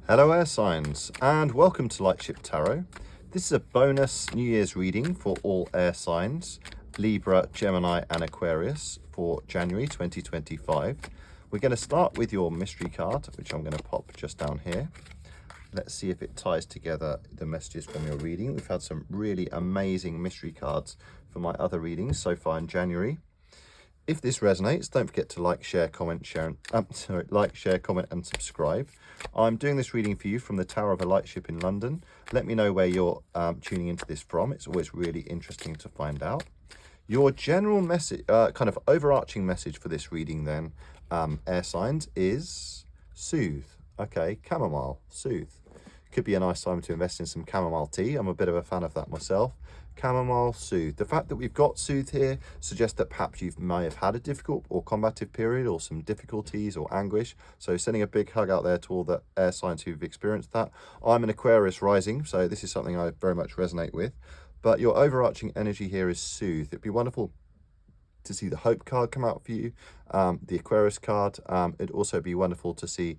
Hello air signs and welcome to Lightship Tarot. This is a bonus New Year's reading for all air signs, Libra, Gemini and Aquarius for January 2025. We're going to start with your mystery card, which I'm going to pop just down here. Let's see if it ties together the messages from your reading. We've had some really amazing mystery cards for my other readings so far in January. If this resonates, don't forget to like, share, comment, comment and subscribe. I'm doing this reading for you from the Tower of a Lightship in London. Let me know where you're tuning into this from. It's always really interesting to find out. Your general message, kind of overarching message for this reading then, air signs, is soothe. Okay, chamomile, soothe. Could be a nice time to invest in some chamomile tea. I'm a bit of a fan of that myself. Chamomile, soothe. The fact that we've got soothe here suggests that perhaps you may have had a difficult or combative period or some difficulties or anguish. So sending a big hug out there to all the air signs who've experienced that. I'm an Aquarius rising, so this is something I very much resonate with. But your overarching energy here is soothe. It'd be wonderful to see the Hope card come out for you, the Aquarius card. It'd also be wonderful to see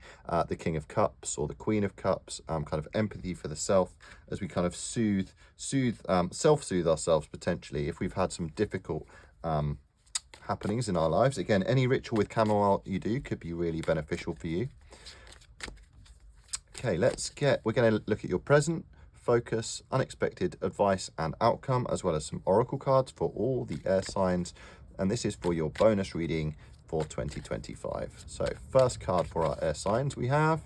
the King of Cups or the Queen of Cups, kind of empathy for the self as we kind of self-soothe ourselves potentially if we've had some difficult happenings in our lives. Again, any ritual with chamomile you do could be really beneficial for you. Okay, we're going to look at your present, focus, unexpected advice and outcome, as well as some oracle cards for all the air signs. And this is for your bonus reading for 2025. So first card for our air signs, we have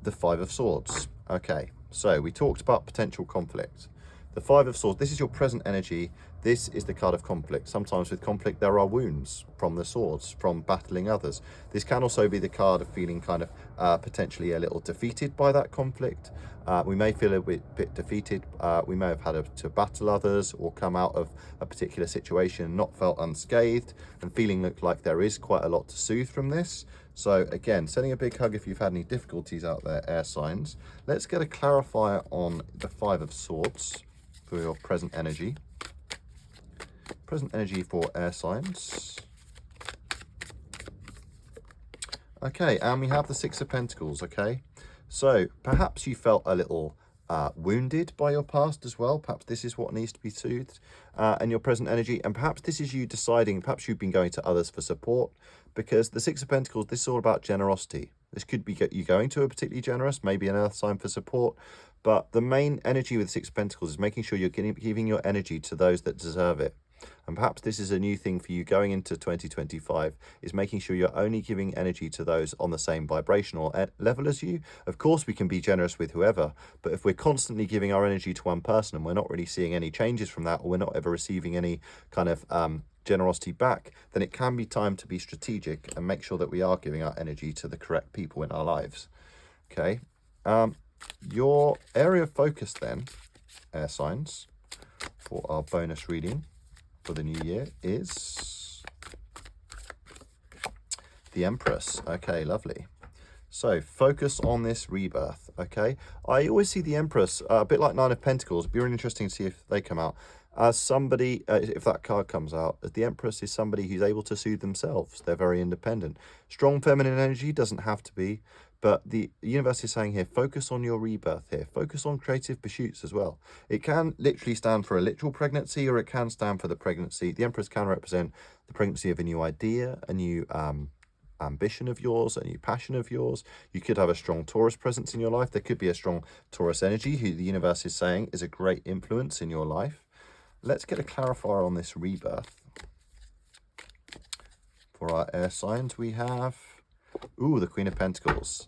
the Five of Swords. Okay, so we talked about potential conflict. The Five of Swords, this is your present energy. This is the card of conflict. Sometimes with conflict, there are wounds from the swords, from battling others. This can also be the card of feeling kind of potentially a little defeated by that conflict. We may feel a bit defeated. We may have had to battle others or come out of a particular situation, not felt unscathed, and feeling like there is quite a lot to soothe from this. So again, sending a big hug if you've had any difficulties out there, air signs. Let's get a clarifier on the Five of Swords for your present energy. Present energy for air signs. Okay, and we have the Six of Pentacles, okay? So perhaps you felt a little wounded by your past as well. Perhaps this is what needs to be soothed and your present energy. And perhaps this is you deciding, perhaps you've been going to others for support, because the Six of Pentacles, this is all about generosity. This could be you going to a particularly generous, maybe an earth sign for support. But the main energy with Six of Pentacles is making sure you're giving your energy to those that deserve it. And perhaps this is a new thing for you going into 2025, is making sure you're only giving energy to those on the same vibrational level as you. Of course, we can be generous with whoever, but if we're constantly giving our energy to one person and we're not really seeing any changes from that, or we're not ever receiving any kind of generosity back, then it can be time to be strategic and make sure that we are giving our energy to the correct people in our lives. Okay. Your area of focus then, air signs, for our bonus reading for the new year is the Empress. Okay, lovely. So focus on this rebirth. Okay, I always see the Empress a bit like Nine of Pentacles. It'd be really interesting to see if they come out as somebody, if that card comes out, as the Empress is somebody who's able to soothe themselves. They're very independent. Strong feminine energy, doesn't have to be, but the universe is saying here, focus on your rebirth here. Focus on creative pursuits as well. It can literally stand for a literal pregnancy, or it can stand for the pregnancy. The Empress can represent the pregnancy of a new idea, a new ambition of yours, a new passion of yours. You could have a strong Taurus presence in your life. There could be a strong Taurus energy who the universe is saying is a great influence in your life. Let's get a clarifier on this rebirth. For our air signs, we have, the Queen of Pentacles.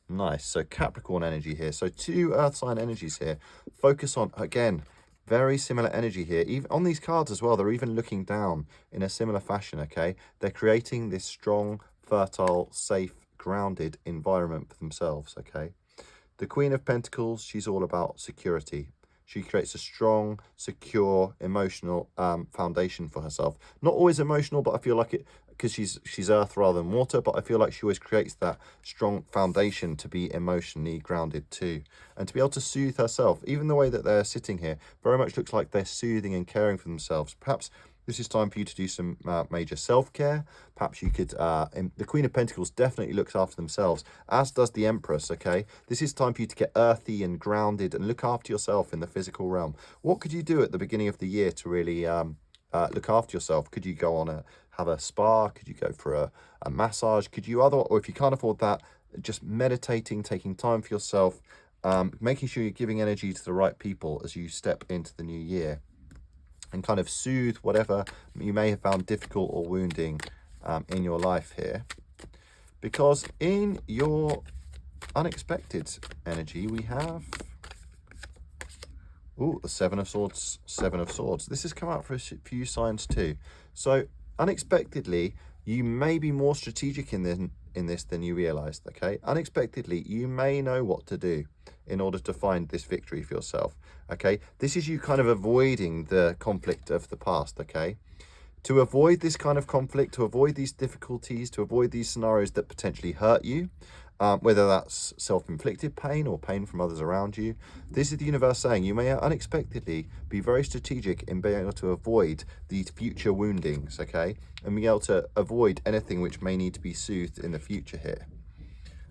Nice. So Capricorn energy here. So two earth sign energies here. Focus on, again, very similar energy here. Even on these cards as well, they're even looking down in a similar fashion, okay? They're creating this strong, fertile, safe, grounded environment for themselves, okay? The Queen of Pentacles, she's all about security. She creates a strong, secure, emotional foundation for herself. Not always emotional, but I feel like it, because she's earth rather than water, but I feel like she always creates that strong foundation to be emotionally grounded too. And to be able to soothe herself, even the way that they're sitting here, very much looks like they're soothing and caring for themselves. Perhaps This is time for you to do some major self-care. Perhaps you could, the Queen of Pentacles definitely looks after themselves, as does the Empress, okay? This is time for you to get earthy and grounded and look after yourself in the physical realm. What could you do at the beginning of the year to really look after yourself? Could you go on have a spa? Could you go for a massage? Could you or if you can't afford that, just meditating, taking time for yourself, making sure you're giving energy to the right people as you step into the new year, and kind of soothe whatever you may have found difficult or wounding in your life here. Because in your unexpected energy, we have, the Seven of Swords, Seven of Swords. This has come out for a few signs too. So unexpectedly, you may be more strategic in this than you realized, okay? Unexpectedly, you may know what to do in order to find this victory for yourself, okay? This is you kind of avoiding the conflict of the past, okay? To avoid this kind of conflict, to avoid these difficulties, to avoid these scenarios that potentially hurt you, whether that's self-inflicted pain or pain from others around you. This is the universe saying you may unexpectedly be very strategic in being able to avoid these future woundings, okay? And be able to avoid anything which may need to be soothed in the future here.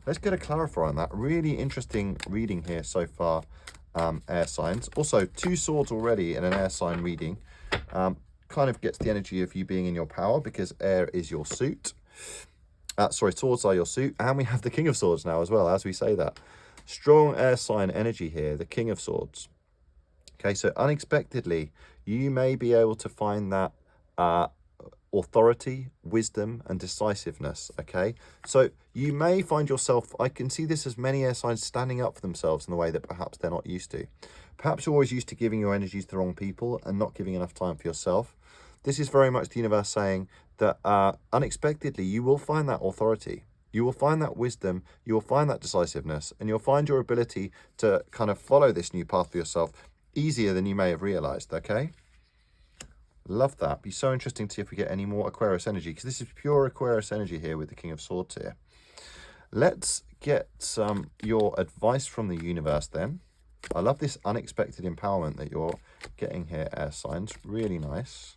Let's get a clarifier on that. Really interesting reading here so far, air signs. Also, 2 swords already in an air sign reading. Kind of gets the energy of you being in your power because air is your suit. Swords are your suit, and we have the King of Swords now as well, as we say that. Strong air sign energy here, the King of Swords. Okay, so unexpectedly, you may be able to find that authority, wisdom, and decisiveness, okay? So you may find yourself, I can see this as many air signs standing up for themselves in the way that perhaps they're not used to. Perhaps you're always used to giving your energy to the wrong people and not giving enough time for yourself. This is very much the universe saying that unexpectedly you will find that authority, you will find that wisdom, you will find that decisiveness, and you'll find your ability to kind of follow this new path for yourself easier than you may have realized, okay? Love that. Be so interesting to see if we get any more Aquarius energy, because this is pure Aquarius energy here with the King of Swords here. Let's get your advice from the universe then. I love this unexpected empowerment that you're getting here, air signs. Really nice.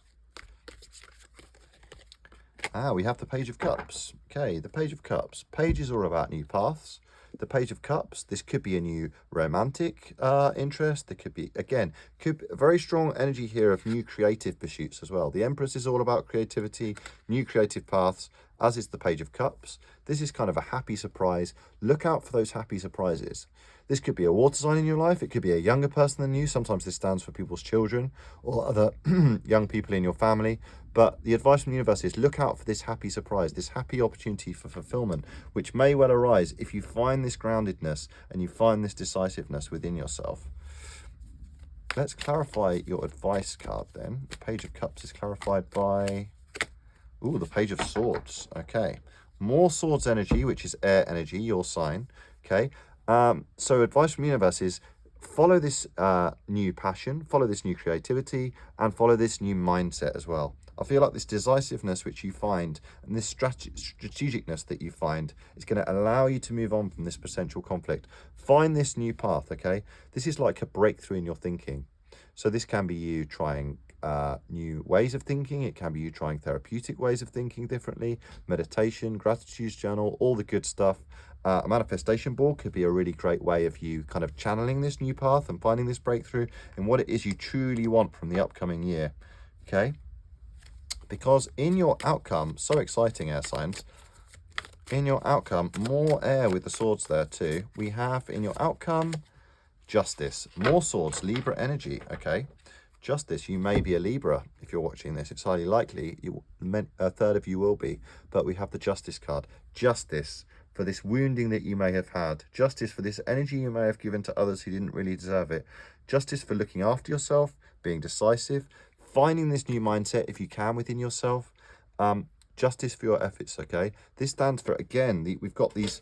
We have the Page of Cups. Okay, the Page of Cups. Pages are about new paths. The Page of Cups, this could be a new romantic interest. There could be, again, very strong energy here of new creative pursuits as well. The Empress is all about creativity, new creative paths, as is the Page of Cups. This is kind of a happy surprise. Look out for those happy surprises. This could be a water sign in your life. It could be a younger person than you. Sometimes this stands for people's children or other young people in your family. But the advice from the universe is look out for this happy surprise, this happy opportunity for fulfillment, which may well arise if you find this groundedness and you find this decisiveness within yourself. Let's clarify your advice card then. The Page of Cups is clarified by, the Page of Swords. Okay, more swords energy, which is air energy, your sign. Okay, so advice from the universe is follow this new passion, follow this new creativity, and follow this new mindset as well. I feel like this decisiveness which you find and this strategicness that you find is going to allow you to move on from this potential conflict. Find this new path, okay? This is like a breakthrough in your thinking. So this can be you trying new ways of thinking. It can be you trying therapeutic ways of thinking differently, meditation, gratitude journal, all the good stuff. A manifestation board could be a really great way of you kind of channeling this new path and finding this breakthrough in what it is you truly want from the upcoming year, okay? Because in your outcome, so exciting, air signs, in your outcome, more air with the swords there too. We have in your outcome, justice, more swords, Libra energy, okay? Justice, you may be a Libra if you're watching this. It's highly likely a third of you will be, but we have the Justice card. Justice for this wounding that you may have had. Justice for this energy you may have given to others who didn't really deserve it. Justice for looking after yourself, being decisive, finding this new mindset if you can within yourself. Justice for your efforts, okay? This stands for, again, we've got these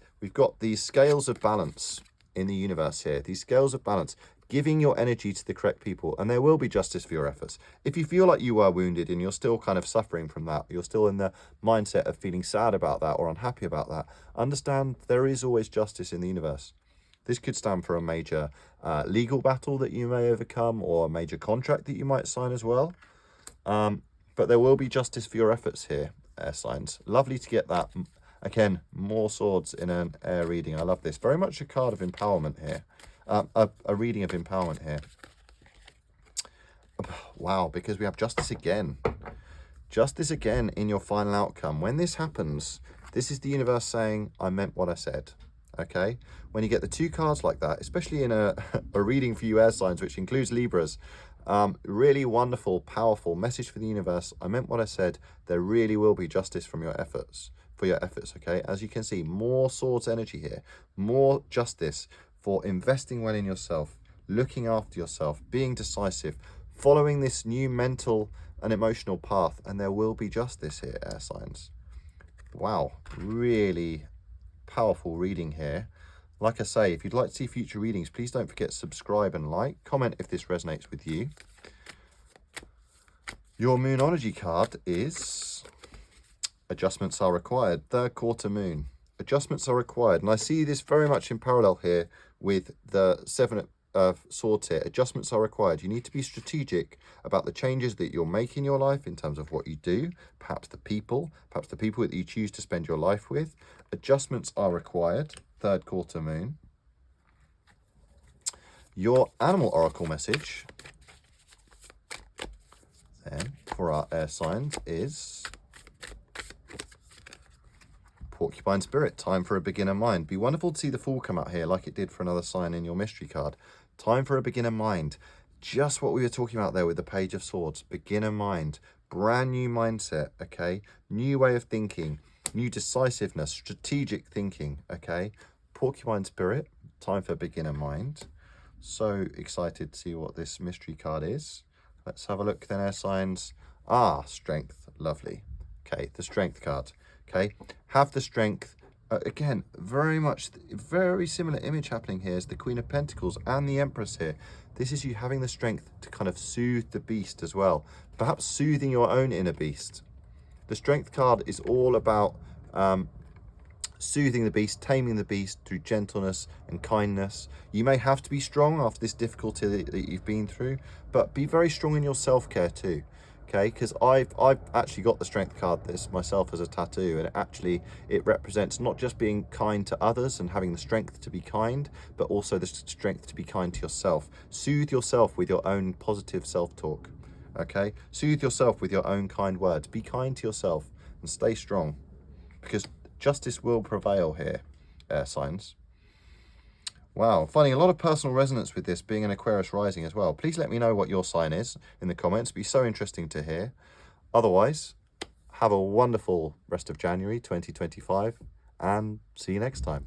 scales of balance in the universe here. These scales of balance, giving your energy to the correct people, and there will be justice for your efforts. If you feel like you are wounded and you're still kind of suffering from that, you're still in the mindset of feeling sad about that or unhappy about that, understand there is always justice in the universe. This could stand for a major legal battle that you may overcome or a major contract that you might sign as well. but there will be justice for your efforts here, air signs. Lovely to get that. Again, more swords in an air reading. I love this. Very much a card of empowerment here. A reading of empowerment here. Wow, because we have justice again. Justice again in your final outcome. When this happens, this is the universe saying, I meant what I said. Okay? When you get the two cards like that, especially in a reading for you air signs, which includes Libras, really wonderful, powerful message for the universe. I meant what I said. There really will be justice from your efforts, for your efforts, okay? As you can see, more swords energy here, more justice for investing well in yourself, looking after yourself, being decisive, following this new mental and emotional path, and there will be justice here, air signs. Wow, really powerful reading here. Like I say, if you'd like to see future readings, please don't forget to subscribe and like. Comment if this resonates with you. Your Moonology card is adjustments are required. Third quarter moon. Adjustments are required. And I see this very much in parallel here with the Seven of Swords here. Adjustments are required. You need to be strategic about the changes that you'll make in your life in terms of what you do, perhaps the people that you choose to spend your life with. Adjustments are required. Third quarter moon. Your animal oracle message then for our air signs is Porcupine Spirit, time for a beginner mind. Be wonderful to see the Fool come out here like it did for another sign in your mystery card. Time for a beginner mind. Just what we were talking about there with the Page of Swords. Beginner mind. Brand new mindset, okay? New way of thinking. New decisiveness. Strategic thinking, okay? Porcupine Spirit, time for beginner mind. So excited to see what this mystery card is. Let's have a look then, air signs. Ah, strength. Lovely. Okay, the strength card. Okay, have the strength. Again, very similar image happening here as the Queen of Pentacles and the Empress here. This is you having the strength to kind of soothe the beast as well. Perhaps soothing your own inner beast. The strength card is all about soothing the beast, taming the beast through gentleness and kindness. You may have to be strong after this difficulty that you've been through, but be very strong in your self-care too. Okay, because I've actually got the strength card this myself as a tattoo, and it represents not just being kind to others and having the strength to be kind, but also the strength to be kind to yourself. Soothe yourself with your own positive self-talk. Okay, soothe yourself with your own kind words. Be kind to yourself and stay strong, because justice will prevail here, air signs. Wow, finding a lot of personal resonance with this, being an Aquarius rising as well. Please let me know what your sign is in the comments. It'd be so interesting to hear. Otherwise, have a wonderful rest of January 2025 and see you next time.